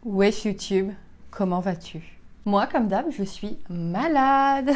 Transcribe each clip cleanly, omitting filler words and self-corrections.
Wesh YouTube, comment vas-tu? Moi, comme d'hab, je suis malade.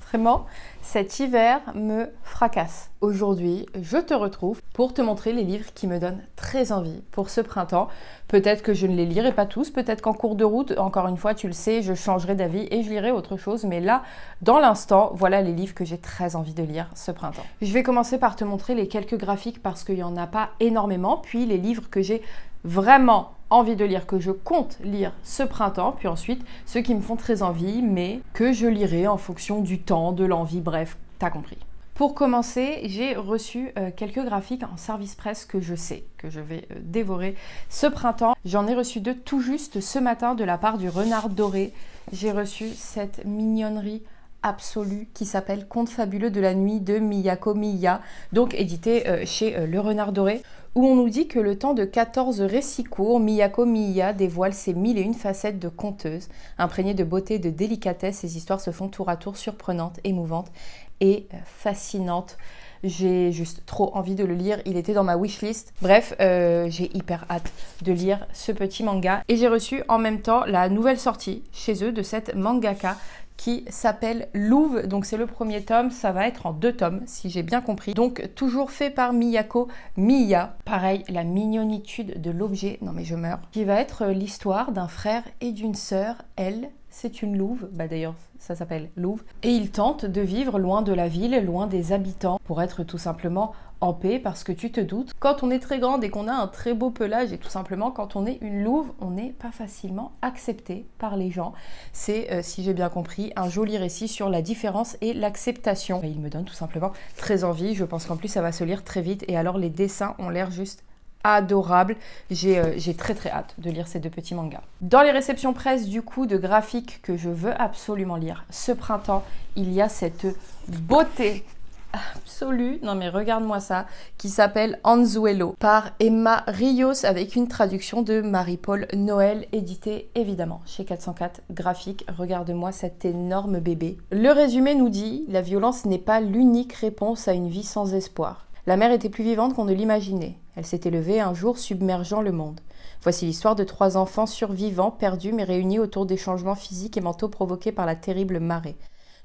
Vraiment, cet hiver me fracasse. Aujourd'hui, je te retrouve pour te montrer les livres qui me donnent très envie pour ce printemps. Peut-être que je ne les lirai pas tous, peut-être qu'en cours de route, encore une fois, tu le sais, je changerai d'avis et je lirai autre chose. Mais là, dans l'instant, voilà les livres que j'ai très envie de lire ce printemps. Je vais commencer par te montrer les quelques graphiques parce qu'il n'y en a pas énormément, puis les livres que j'ai vraiment envie de lire, que je compte lire ce printemps, puis ensuite ceux qui me font très envie, mais que je lirai en fonction du temps, de l'envie, bref, t'as compris. Pour commencer, j'ai reçu quelques graphiques en service presse que je sais que je vais dévorer ce printemps. J'en ai reçu deux tout juste ce matin de la part du Renard Doré. J'ai reçu cette mignonnerie absolue qui s'appelle Contes fabuleux de la nuit de Miyako Miya, donc édité chez Le Renard Doré, où on nous dit que le temps de 14 récits courts, Miyako Miya dévoile ses 1001 facettes de conteuse. Imprégnées de beauté et de délicatesse, ses histoires se font tour à tour surprenantes, émouvantes et fascinantes. J'ai juste trop envie de le lire, il était dans ma wishlist. Bref, j'ai hyper hâte de lire ce petit manga. Et j'ai reçu en même temps la nouvelle sortie chez eux de cette mangaka qui s'appelle Louve, donc c'est le premier tome, ça va être en 2 tomes si j'ai bien compris. Donc toujours fait par Miyako Miya. Pareil, la mignonitude de l'objet, non mais je meurs. Qui va être l'histoire d'un frère et d'une sœur, elle, c'est une louve, bah d'ailleurs ça s'appelle Louve, et ils tentent de vivre loin de la ville, loin des habitants, pour être tout simplement en paix, parce que tu te doutes, quand on est très grande et qu'on a un très beau pelage, et tout simplement quand on est une louve, on n'est pas facilement accepté par les gens. C'est, si j'ai bien compris, un joli récit sur la différence et l'acceptation. Il me donne tout simplement très envie, je pense qu'en plus ça va se lire très vite, et alors les dessins ont l'air juste adorable. J'ai très hâte de lire ces 2 petits mangas. Dans les réceptions presse du coup de graphiques que je veux absolument lire ce printemps, il y a cette beauté absolue, non mais regarde-moi ça, qui s'appelle Anzuelo par Emma Rios avec une traduction de Marie-Paul Noël, édité évidemment chez 404 Graphiques. Regarde-moi cet énorme bébé. Le résumé nous dit « La violence n'est pas l'unique réponse à une vie sans espoir. La mer était plus vivante qu'on ne l'imaginait. Elle s'est élevée un jour submergeant le monde. Voici l'histoire de 3 enfants survivants, perdus mais réunis autour des changements physiques et mentaux provoqués par la terrible marée.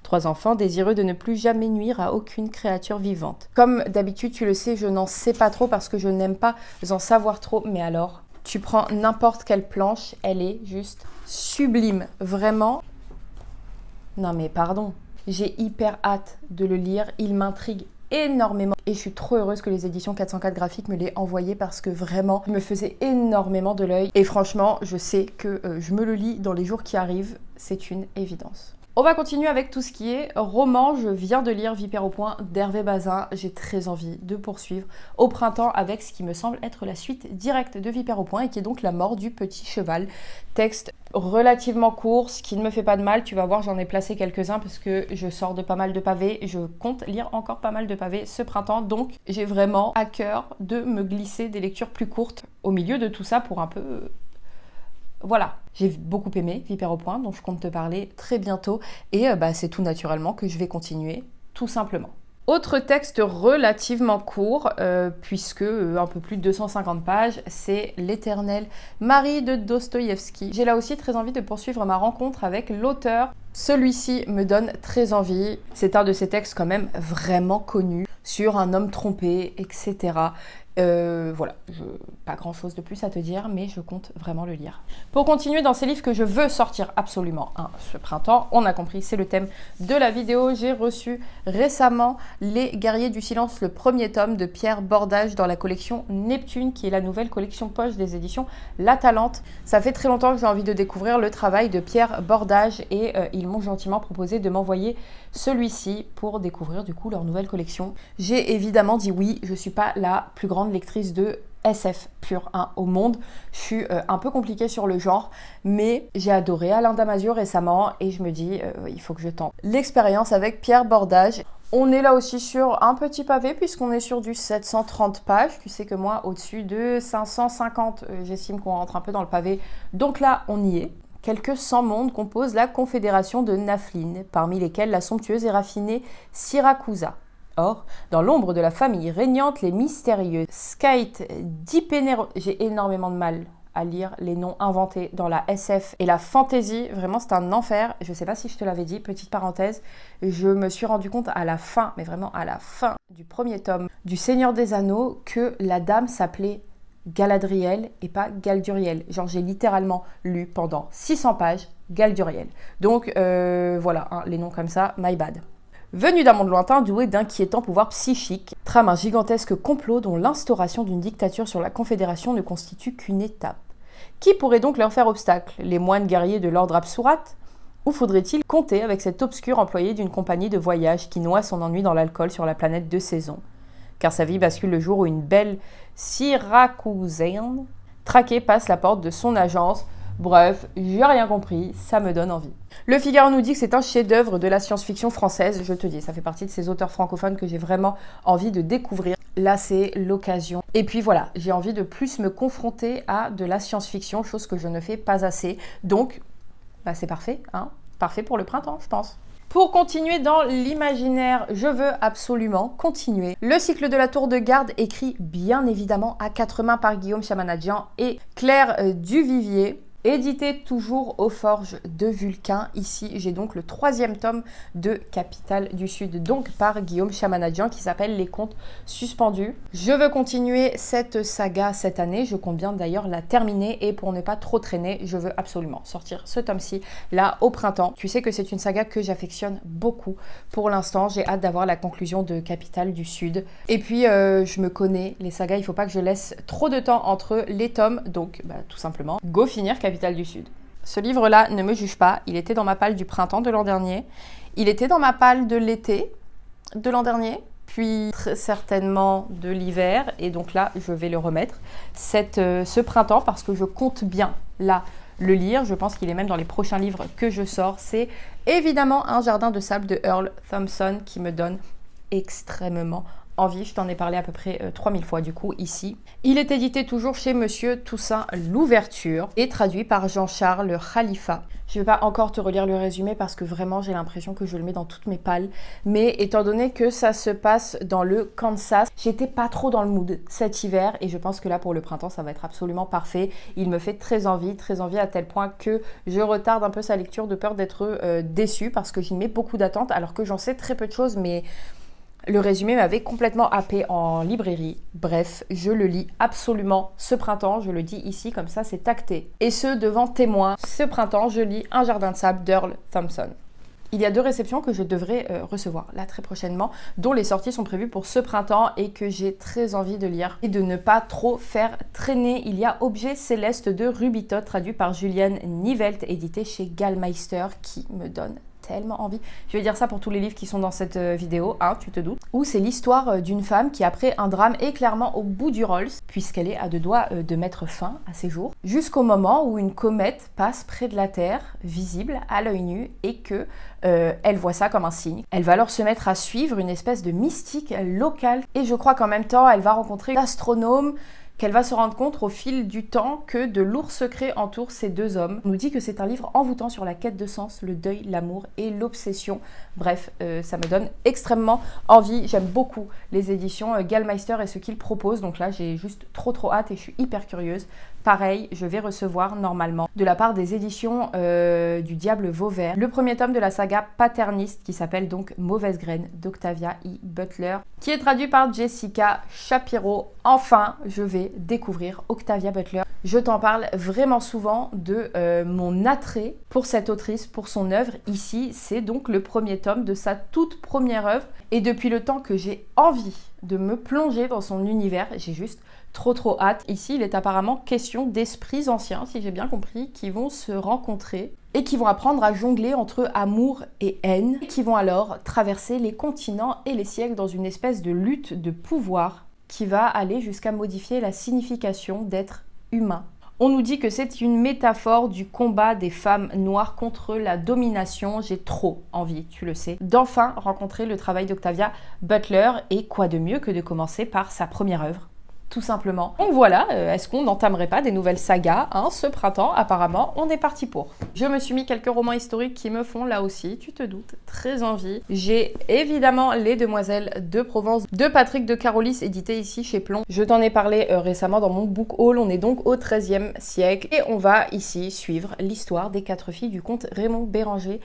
3 enfants désireux de ne plus jamais nuire à aucune créature vivante. » Comme d'habitude, tu le sais, je n'en sais pas trop parce que je n'aime pas en savoir trop, mais alors, tu prends n'importe quelle planche, elle est juste sublime, vraiment. Non mais pardon, j'ai hyper hâte de le lire, il m'intrigue énormément et je suis trop heureuse que les éditions 404 Graphiques me l'aient envoyé parce que vraiment il me faisait énormément de l'œil et franchement je sais que je me le lis dans les jours qui arrivent, c'est une évidence. On va continuer avec tout ce qui est roman. Je viens de lire Vipère au point d'Hervé Bazin. J'ai très envie de poursuivre au printemps avec ce qui me semble être la suite directe de Vipère au point et qui est donc La mort du petit cheval. Texte relativement court, ce qui ne me fait pas de mal. Tu vas voir, j'en ai placé quelques-uns parce que je sors de pas mal de pavés. Je compte lire encore pas mal de pavés ce printemps. Donc j'ai vraiment à cœur de me glisser des lectures plus courtes au milieu de tout ça pour un peu... Voilà, j'ai beaucoup aimé Vipère au point, dont je compte te parler très bientôt. Et c'est tout naturellement que je vais continuer, tout simplement. Autre texte relativement court, puisque un peu plus de 250 pages, c'est L'éternel Marie de Dostoïevski. J'ai là aussi très envie de poursuivre ma rencontre avec l'auteur. Celui-ci me donne très envie. C'est un de ces textes quand même vraiment connus, sur un homme trompé, etc. Voilà, pas grand chose de plus à te dire, mais je compte vraiment le lire. Pour continuer dans ces livres que je veux sortir absolument ce printemps, on a compris, c'est le thème de la vidéo. J'ai reçu récemment Les Guerriers du Silence, le premier tome de Pierre Bordage dans la collection Neptune, qui est la nouvelle collection poche des éditions La Talente. Ça fait très longtemps que j'ai envie de découvrir le travail de Pierre Bordage et ils m'ont gentiment proposé de m'envoyer celui-ci pour découvrir du coup leur nouvelle collection. J'ai évidemment dit oui, je suis pas la plus grande lectrice de SF pur au monde. Je suis un peu compliquée sur le genre, mais j'ai adoré Alain Damasio récemment et je me dis il faut que je tente l'expérience avec Pierre Bordage. On est là aussi sur un petit pavé puisqu'on est sur du 730 pages. Tu sais que moi, au-dessus de 550, j'estime qu'on rentre un peu dans le pavé. Donc là, on y est. Quelques 100 mondes composent la confédération de Naflin, parmi lesquels la somptueuse et raffinée Syracusa. Or, dans l'ombre de la famille régnante, les mystérieux Skite d'Hypénéros... J'ai énormément de mal à lire les noms inventés dans la SF et la fantasy. Vraiment, c'est un enfer. Je ne sais pas si je te l'avais dit, petite parenthèse, je me suis rendu compte à la fin, mais vraiment à la fin du premier tome du Seigneur des Anneaux, que la dame s'appelait Galadriel et pas Galduriel. Genre, j'ai littéralement lu pendant 600 pages Galduriel. Donc, voilà, hein, les noms comme ça, my bad. Venu d'un monde lointain, doué d'inquiétants pouvoirs psychiques, trame un gigantesque complot dont l'instauration d'une dictature sur la Confédération ne constitue qu'une étape. Qui pourrait donc leur faire obstacle? Les moines guerriers de l'ordre Absurat? Ou faudrait-il compter avec cet obscur employé d'une compagnie de voyage qui noie son ennui dans l'alcool sur la planète de saison? Car sa vie bascule le jour où une belle Syracusaine traquée passe la porte de son agence. Bref, j'ai rien compris, ça me donne envie. Le Figaro nous dit que c'est un chef-d'œuvre de la science-fiction française. Je te dis, ça fait partie de ces auteurs francophones que j'ai vraiment envie de découvrir. Là, c'est l'occasion. Et puis voilà, j'ai envie de plus me confronter à de la science-fiction, chose que je ne fais pas assez. Donc, bah, c'est parfait, hein? Parfait pour le printemps, je pense. Pour continuer dans l'imaginaire, je veux absolument continuer le cycle de la Tour de Garde, écrit bien évidemment à quatre mains par Guillaume Chamanadjian et Claire Duvivier. Édité toujours aux Forges de Vulcain. Ici, j'ai donc le 3e tome de Capitale du Sud, donc par Guillaume Chamanadjian, qui s'appelle Les Contes Suspendus. Je veux continuer cette saga cette année. Je compte bien d'ailleurs la terminer. Et pour ne pas trop traîner, je veux absolument sortir ce tome-ci là au printemps. Tu sais que c'est une saga que j'affectionne beaucoup. Pour l'instant, j'ai hâte d'avoir la conclusion de Capitale du Sud. Et puis, je me connais, les sagas, il ne faut pas que je laisse trop de temps entre les tomes. Donc, bah, tout simplement, go finir Capitale du Sud. Ce livre-là, ne me juge pas, il était dans ma palle du printemps de l'an dernier, il était dans ma palle de l'été de l'an dernier, puis très certainement de l'hiver, et donc là, je vais le remettre ce printemps parce que je compte bien là le lire. Je pense qu'il est même dans les prochains livres que je sors. C'est évidemment Un jardin de sable de Earl Thompson qui me donne extrêmement envie. Je t'en ai parlé à peu près 3000 fois du coup ici. Il est édité toujours chez Monsieur Toussaint Louverture et traduit par Jean-Charles Khalifa. Je ne vais pas encore te relire le résumé parce que vraiment j'ai l'impression que je le mets dans toutes mes palles. Mais étant donné que ça se passe dans le Kansas, j'étais pas trop dans le mood cet hiver et je pense que là pour le printemps ça va être absolument parfait. Il me fait très envie à tel point que je retarde un peu sa lecture de peur d'être déçue parce que j'y mets beaucoup d'attentes alors que j'en sais très peu de choses, mais le résumé m'avait complètement happé en librairie. Bref, je le lis absolument ce printemps. Je le dis ici, comme ça c'est acté. Et ce, devant témoin, ce printemps, je lis Un jardin de sable d'Earl Thompson. Il y a 2 réceptions que je devrais recevoir là très prochainement, dont les sorties sont prévues pour ce printemps et que j'ai très envie de lire et de ne pas trop faire traîner. Il y a Objet céleste de Rubitot, traduit par Juliane Nivelt, édité chez Gallmeister, qui me donne tellement envie. Je vais dire ça pour tous les livres qui sont dans cette vidéo, hein, tu te doutes. Où c'est l'histoire d'une femme qui, après un drame, est clairement au bout du Rolls, puisqu'elle est à 2 doigts de mettre fin à ses jours, jusqu'au moment où une comète passe près de la Terre, visible à l'œil nu, et que elle voit ça comme un signe. Elle va alors se mettre à suivre une espèce de mystique locale, et je crois qu'en même temps, elle va rencontrer l'astronome, qu'elle va se rendre compte au fil du temps que de lourds secrets entourent ces 2 hommes. On nous dit que c'est un livre envoûtant sur la quête de sens, le deuil, l'amour et l'obsession. Bref, ça me donne extrêmement envie. J'aime beaucoup les éditions Gallmeister et ce qu'ils proposent. Donc là, j'ai juste trop hâte et je suis hyper curieuse. Pareil, je vais recevoir normalement de la part des éditions du Diable Vauvert le 1er tome de la saga Paterniste qui s'appelle donc Mauvaise Graine d'Octavia E. Butler, qui est traduit par Jessica Shapiro. Enfin, je vais découvrir Octavia Butler. Je t'en parle vraiment souvent de mon attrait pour cette autrice, pour son œuvre. Ici, c'est donc le 1er tome de sa toute première œuvre. Et depuis le temps que j'ai envie de me plonger dans son univers, j'ai juste trop hâte. Ici, il est apparemment question d'esprits anciens, si j'ai bien compris, qui vont se rencontrer et qui vont apprendre à jongler entre amour et haine, et qui vont alors traverser les continents et les siècles dans une espèce de lutte de pouvoir qui va aller jusqu'à modifier la signification d'être humain. On nous dit que c'est une métaphore du combat des femmes noires contre la domination. J'ai trop envie, tu le sais, d'enfin rencontrer le travail d'Octavia Butler. Et quoi de mieux que de commencer par sa première œuvre. tout simplement. Donc voilà, est-ce qu'on n'entamerait pas des nouvelles sagas hein, ce printemps? Apparemment, on est parti pour. Je me suis mis quelques romans historiques qui me font là aussi, tu te doutes, très envie. J'ai évidemment Les Demoiselles de Provence de Patrick de Carolis, édité ici chez Plomb. Je t'en ai parlé récemment dans mon book haul, on est donc au XIIIe siècle et on va ici suivre l'histoire des 4 filles du comte Raymond Béranger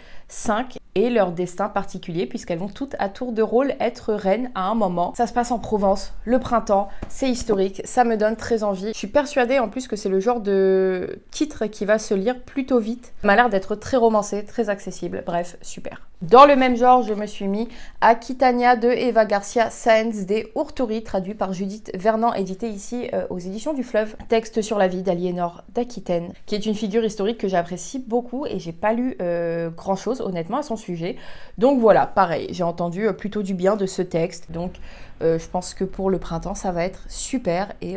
V et leur destin particulier puisqu'elles vont toutes à tour de rôle être reines à un moment. Ça se passe en Provence, le printemps, c'est historique, ça me donne très envie. Je suis persuadée en plus que c'est le genre de titre qui va se lire plutôt vite. Ça m'a l'air d'être très romancé, très accessible, bref, super. Dans le même genre, je me suis mis Aquitania de Eva Garcia Sáenz de Urturi, traduit par Judith Vernant, édité ici aux éditions du Fleuve. Texte sur la vie d'Aliénor d'Aquitaine, qui est une figure historique que j'apprécie beaucoup et j'ai pas lu grand chose honnêtement à son sujet. Donc voilà, pareil, j'ai entendu plutôt du bien de ce texte. Donc je pense que pour le printemps, ça va être super et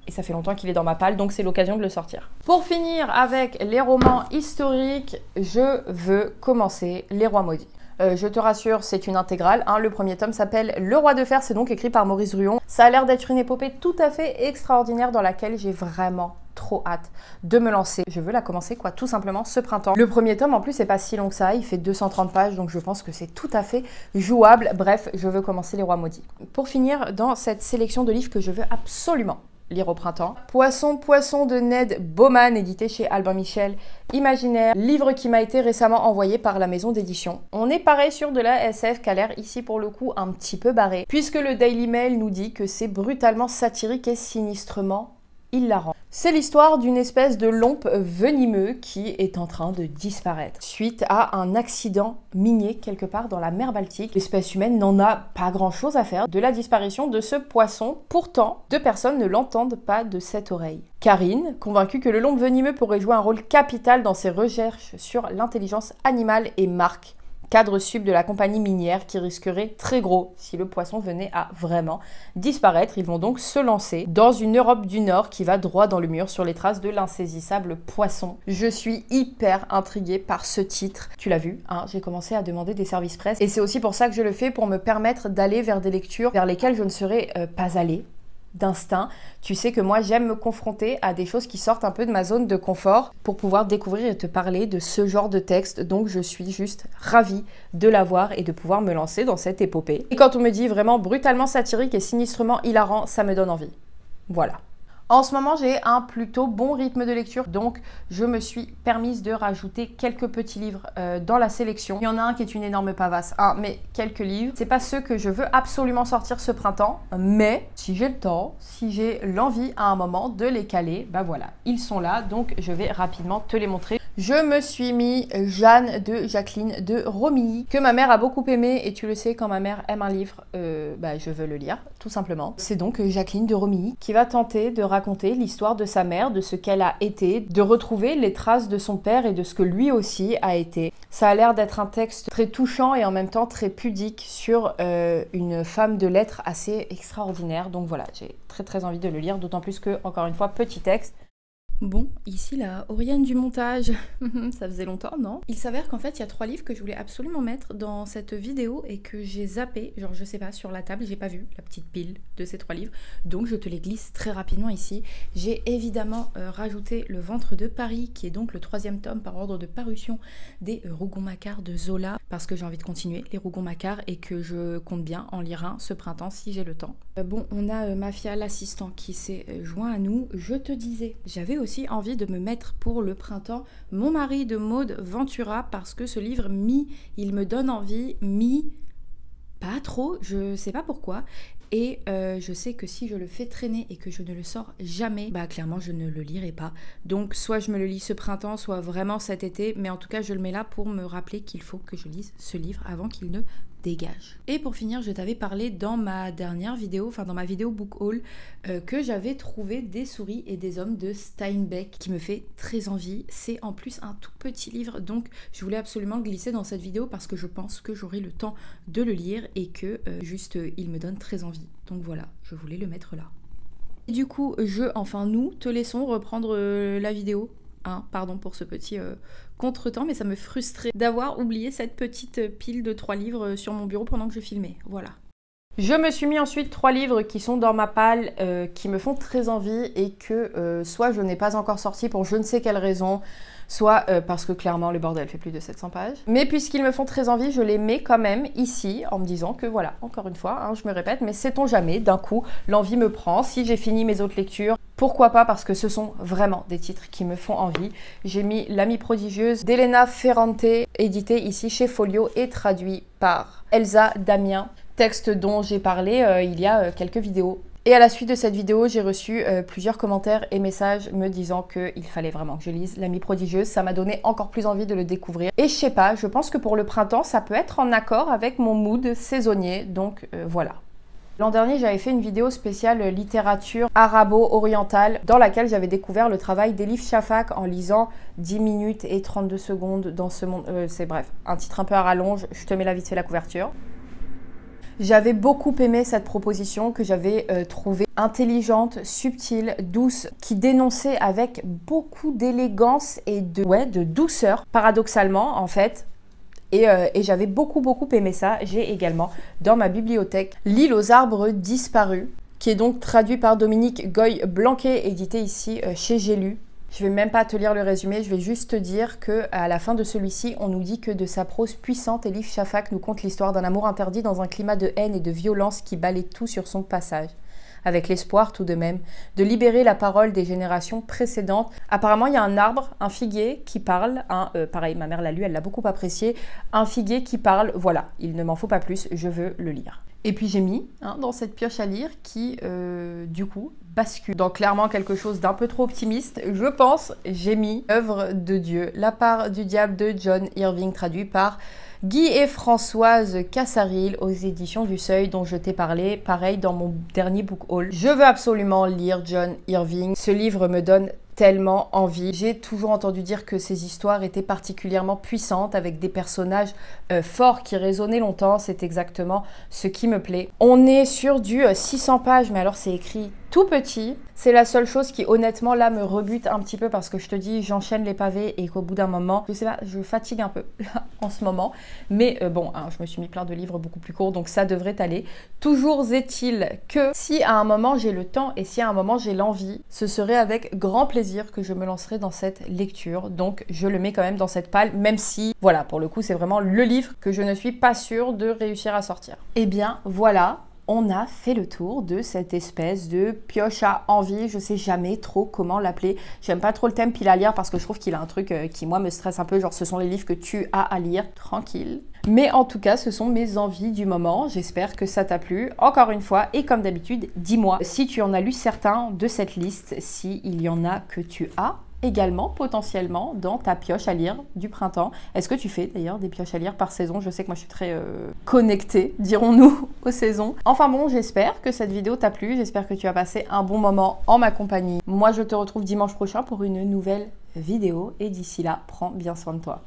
ça fait longtemps qu'il est dans ma palle, donc c'est l'occasion de le sortir. Pour finir avec les romans historiques, je veux commencer Les Rois Maudits. Je te rassure, c'est une intégrale. Hein. Le premier tome s'appelle Le Roi de Fer, c'est donc écrit par Maurice Druon. Ça a l'air d'être une épopée tout à fait extraordinaire dans laquelle j'ai vraiment trop hâte de me lancer. Je veux la commencer quoi, tout simplement ce printemps. Le premier tome en plus c'est pas si long que ça, il fait 230 pages donc je pense que c'est tout à fait jouable. Bref, je veux commencer Les Rois Maudits. Pour finir, dans cette sélection de livres que je veux absolument lire au printemps. Poisson de Ned Bauman, édité chez Albin Michel, Imaginaire, livre qui m'a été récemment envoyé par la maison d'édition. On est pareil sur de la SF qui a l'air ici pour le coup un petit peu barré, puisque le Daily Mail nous dit que c'est brutalement satirique et sinistrement hilarant. C'est l'histoire d'une espèce de lompe venimeux qui est en train de disparaître suite à un accident minier quelque part dans la mer Baltique. L'espèce humaine n'en a pas grand chose à faire de la disparition de ce poisson. Pourtant, 2 personnes ne l'entendent pas de cette oreille. Karine, convaincue que le lompe venimeux pourrait jouer un rôle capital dans ses recherches sur l'intelligence animale, et Marc, cadre sub de la compagnie minière qui risquerait très gros si le poisson venait à vraiment disparaître. Ils vont donc se lancer dans une Europe du Nord qui va droit dans le mur sur les traces de l'insaisissable poisson. Je suis hyper intriguée par ce titre. Tu l'as vu, hein, j'ai commencé à demander des services presse et c'est aussi pour ça que je le fais, pour me permettre d'aller vers des lectures vers lesquelles je ne serais pas allée d'instinct. Tu sais que moi j'aime me confronter à des choses qui sortent un peu de ma zone de confort pour pouvoir découvrir et te parler de ce genre de texte, donc je suis juste ravie de l'avoir et de pouvoir me lancer dans cette épopée. Et quand on me dit vraiment brutalement satirique et sinistrement hilarant, ça me donne envie. Voilà. En ce moment, j'ai un plutôt bon rythme de lecture, donc je me suis permise de rajouter quelques petits livres dans la sélection. Il y en a un qui est une énorme pavasse, mais quelques livres. C'est pas ceux que je veux absolument sortir ce printemps, mais si j'ai le temps, si j'ai l'envie à un moment de les caler, bah voilà, ils sont là, donc je vais rapidement te les montrer. Je me suis mis Jeanne de Jacqueline de Romilly, que ma mère a beaucoup aimé, et tu le sais, quand ma mère aime un livre, je veux le lire, tout simplement. C'est donc Jacqueline de Romilly qui va tenter de raconter l'histoire de sa mère, de ce qu'elle a été, de retrouver les traces de son père et de ce que lui aussi a été. Ça a l'air d'être un texte très touchant et en même temps très pudique sur une femme de lettres assez extraordinaire. Donc voilà, j'ai très envie de le lire, d'autant plus que, encore une fois, petit texte. Bon, ici la Oriane du montage, ça faisait longtemps, non? Il s'avère qu'en fait il y a 3 livres que je voulais absolument mettre dans cette vidéo et que j'ai zappé, genre je sais pas, sur la table, j'ai pas vu la petite pile de ces 3 livres, donc je te les glisse très rapidement ici. J'ai évidemment rajouté Le Ventre de Paris, qui est donc le 3e tome par ordre de parution des Rougon-Macquart de Zola, parce que j'ai envie de continuer les Rougon-Macquart et que je compte bien en lire un ce printemps si j'ai le temps. Bon, on a Mafia l'assistant qui s'est joint à nous. Je te disais, j'avais aussi envie de me mettre pour le printemps Mon mari de Maud Ventura, parce que ce livre, il me donne envie, pas trop, je sais pas pourquoi. Et je sais que si je le fais traîner et que je ne le sors jamais, bah clairement je ne le lirai pas. Donc soit je me le lis ce printemps, soit vraiment cet été, mais en tout cas je le mets là pour me rappeler qu'il faut que je lise ce livre avant qu'il ne dégage. Et pour finir, je t'avais parlé dans ma dernière vidéo, enfin dans ma vidéo book haul, que j'avais trouvé Des souris et des hommes de Steinbeck, qui me fait très envie. C'est en plus un tout petit livre, donc je voulais absolument le glisser dans cette vidéo parce que je pense que j'aurai le temps de le lire et que il me donne très envie. Donc voilà, je voulais le mettre là. Et du coup, nous te laissons reprendre la vidéo. Pardon pour ce petit contretemps, mais ça me frustrait d'avoir oublié cette petite pile de 3 livres sur mon bureau pendant que je filmais. Voilà. Je me suis mis ensuite 3 livres qui sont dans ma palle, qui me font très envie et que soit je n'ai pas encore sorti pour je ne sais quelle raison, soit parce que clairement le bordel fait plus de 700 pages. Mais puisqu'ils me font très envie, je les mets quand même ici en me disant que voilà, encore une fois, hein, je me répète, mais sait-on jamais, d'un coup, l'envie me prend. Si j'ai fini mes autres lectures, pourquoi pas, parce que ce sont vraiment des titres qui me font envie. J'ai mis L'Amie prodigieuse d'Elena Ferrante, édité ici chez Folio et traduit par Elsa Damien, texte dont j'ai parlé il y a quelques vidéos. Et à la suite de cette vidéo, j'ai reçu plusieurs commentaires et messages me disant qu'il fallait vraiment que je lise L'Amie prodigieuse. Ça m'a donné encore plus envie de le découvrir. Et je sais pas, je pense que pour le printemps, ça peut être en accord avec mon mood saisonnier. Donc voilà. L'an dernier, j'avais fait une vidéo spéciale littérature arabo-orientale dans laquelle j'avais découvert le travail d'Elif Shafak en lisant 10 minutes et 32 secondes dans ce monde. C'est bref, un titre un peu à rallonge. Je te mets là vite fait la couverture. J'avais beaucoup aimé cette proposition que j'avais trouvée intelligente, subtile, douce, qui dénonçait avec beaucoup d'élégance et de douceur, paradoxalement en fait. Et j'avais beaucoup aimé ça. J'ai également dans ma bibliothèque L'île aux arbres disparus, qui est donc traduit par Dominique Goy-Blanquet, édité ici chez J'ai lu. Je vais même pas te lire le résumé, je vais juste te dire qu'à la fin de celui-ci, on nous dit que de sa prose puissante, Elif Shafak nous conte l'histoire d'un amour interdit dans un climat de haine et de violence qui balaie tout sur son passage. Avec l'espoir tout de même de libérer la parole des générations précédentes. Apparemment, il y a un arbre, un figuier qui parle. Pareil, ma mère l'a lu, elle l'a beaucoup apprécié. Un figuier qui parle, voilà, il ne m'en faut pas plus, je veux le lire. Et puis j'ai mis dans cette pioche à lire qui, du coup, bascule dans clairement quelque chose d'un peu trop optimiste. Je pense, j'ai mis Œuvre de Dieu, La part du diable de John Irving, traduit par Guy et Françoise Cassaril aux éditions du Seuil dont je t'ai parlé, pareil dans mon dernier book haul. Je veux absolument lire John Irving. Ce livre me donne tellement envie. J'ai toujours entendu dire que ces histoires étaient particulièrement puissantes avec des personnages forts qui résonnaient longtemps. C'est exactement ce qui me plaît. On est sur du 600 pages, mais alors c'est écrit tout petit. C'est la seule chose qui honnêtement là me rebute un petit peu parce que je te dis j'enchaîne les pavés et qu'au bout d'un moment, je sais pas, je fatigue un peu là en ce moment. Mais bon, je me suis mis plein de livres beaucoup plus courts donc ça devrait aller. Toujours est-il que si à un moment j'ai le temps et si à un moment j'ai l'envie, ce serait avec grand plaisir que je me lancerai dans cette lecture. Donc je le mets quand même dans cette palle, même si, voilà, pour le coup c'est vraiment le livre que je ne suis pas sûre de réussir à sortir. Et bien voilà, on a fait le tour de cette espèce de pioche à envie, je sais jamais trop comment l'appeler. J'aime pas trop le thème pile à lire parce que je trouve qu'il a un truc qui moi me stresse un peu, genre ce sont les livres que tu as à lire, tranquille. Mais en tout cas, ce sont mes envies du moment, j'espère que ça t'a plu. Encore une fois, et comme d'habitude, dis-moi si tu en as lu certains de cette liste, s'il y en a que tu as également potentiellement dans ta pioche à lire du printemps. Est-ce que tu fais d'ailleurs des pioches à lire par saison? Je sais que moi je suis très connectée, dirons-nous, aux saisons. Enfin bon, j'espère que cette vidéo t'a plu, j'espère que tu as passé un bon moment en ma compagnie. Moi je te retrouve dimanche prochain pour une nouvelle vidéo et d'ici là, prends bien soin de toi.